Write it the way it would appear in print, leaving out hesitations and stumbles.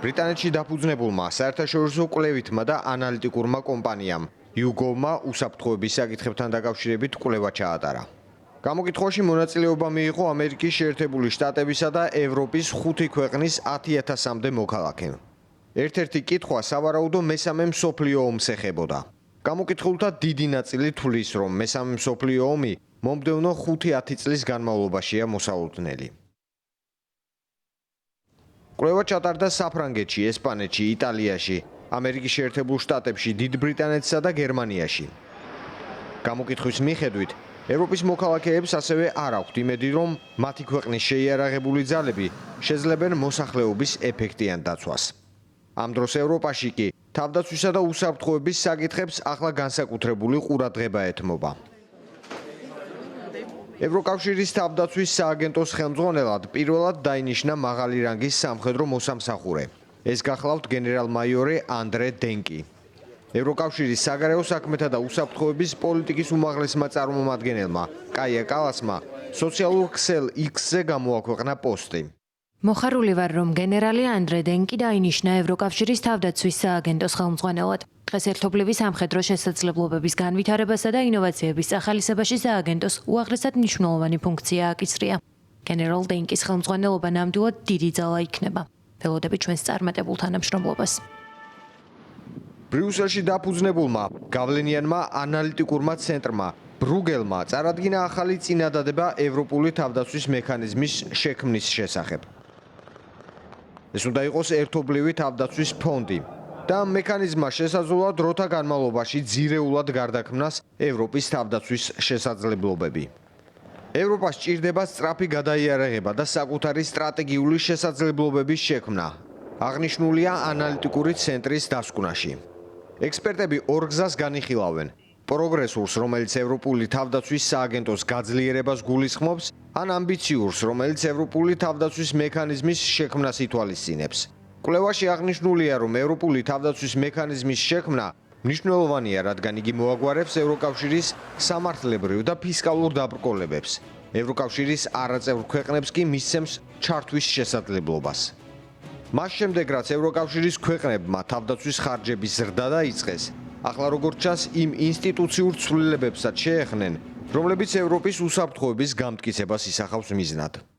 ბრიტანეთში დაფუძნებულმა საერთაშორისო კვლევითმა და ანალიტიკურმა კომპანიამ YouGov-მა უსაფრთხოების საკითხებთან დაკავშირებით კვლევა ჩაატარა. გამოკითხვაში მონაწილეობა მიიღო ამერიკის შეერთებული შტატებისა და ევროპის 5 ქვეყნის 10,000-მდე მოქალაქემ. ერთ-ერთი კითხვა სავარაუდო მესამე მსოფლიო ომს ეხებოდა. გამოკითხულთა დიდი ნაწილი თვლის, რომ მესამე მსოფლიო ომი მომდევნო 5-10 წლის განმავლობაშია მოსალოდნელი. კვლევა ჩატარდა საფრანგეთში, ესპანეთში, იტალიაში, ამერიკის შეერთებულ შტატებში, დიდ ბრიტანეთსა და გერმანიაში. გამოკითხვის მიხედვით, ევროპის მოქალაქეებს ასევე არ აქვთ იმედი, რომ მათი ქვეყნის შეიარაღებული ძალები შეძლებენ მოსახლეობის ეფექტიან დაცვას. ამ დროს ევროპაში კი თავდაცვისა და უსაფრთხოების საკითხებს ახლა განსაკუთრებული ყურადღება ეთმობა. ევროკავშირის თავდაცვის სააგენტოს ხელმძღვანელად პირველად დაინიშნა მაღალი რანგის სამხედრო მოსამსახურე. ეს გახლავთ გენერალ-მაიორი ანდრე დენკი. ევროკავშირის საგარეო საქმეთა და უსაფრთხოების პოლიტიკის უმაღლესმა წარმომადგენელმა კაია კალასმა სოციალურ ქსელ X-ზე გამოაქვეყნა პოსტი. მოხარული ვარ, რომ გენერალი ანდრე დენკი დაინიშნა ევროკავშირის თავდაცვის სააგენტოს ხელმძღვანელად. დღეს ერთობლივი სამხედრო შესაძლებლობების განვითარებასა და ინოვაციების სახალისებაში სააგენტოს უაღრესად მნიშვნელოვანი ფუნქცია აკისრია. გენერალ დენკის ხელმძღვანელობა ნამდვილად დიდი ძალა იქნება. ველოდები ჩვენს წარმატებულ თანამშრომლობას. ბრიუსელში დაფუძნებულმა გავლენიანმა ანალიტიკურმა ცენტრმა ბრუგელმა წარადგინა ახალი წინადადება ევროპული თავდაცვის მექანიზმის შექმნის შესახებ. ეს უნდა იყოს ერთობლივი თავდაცვის ფონდი და მექანიზმმა შესაძლოა დროთა განმავლობაში ძირეულად გარდაქმნას ევროპის თავდაცვის შესაძლებლობები. ევროპას სჭირდება სწრაფი გადაიარაღება და საკუთარი სტრატეგიული შესაძლებლობების შექმნა. აღნიშნულია ანალიტიკური ცენტრის დასკვნაში. ექსპერტები ორ გზას განიხილავენ: პროგრესულს, რომელიც ევროპული თავდაცვის სააგენტოს გაძლიერებას გულისხმობს, ან ამბიციურს, რომელიც ევროპული თავდაცვის მექანიზმის შექმნას ითვალისწინებს. კვლევაში აღნიშნულია, რომ ევროპული თავდაცვის მექანიზმის შექმნა მნიშვნელოვანია, რადგან იგი მოაგვარებს ევროკავშირის სამართლებრივ და ფისკალურ დაბრკოლებებს. ევროკავშირის არაწევრ ქვეყნებს კი მისცემს ჩართვის შესაძლებლობას. მას შემდეგ, რაც ევროკავშირის ქვეყნებმა თავდაცვის ხარჯების ზრდა დაიწყეს, ახლა როგორც ჩანს, იმ ინსტიტუციურ ცვლილებებსაც შეეხნენ, რომლებიც ევროპის უსაფრთხოების გამტკიცებას ისახავს მიზნად.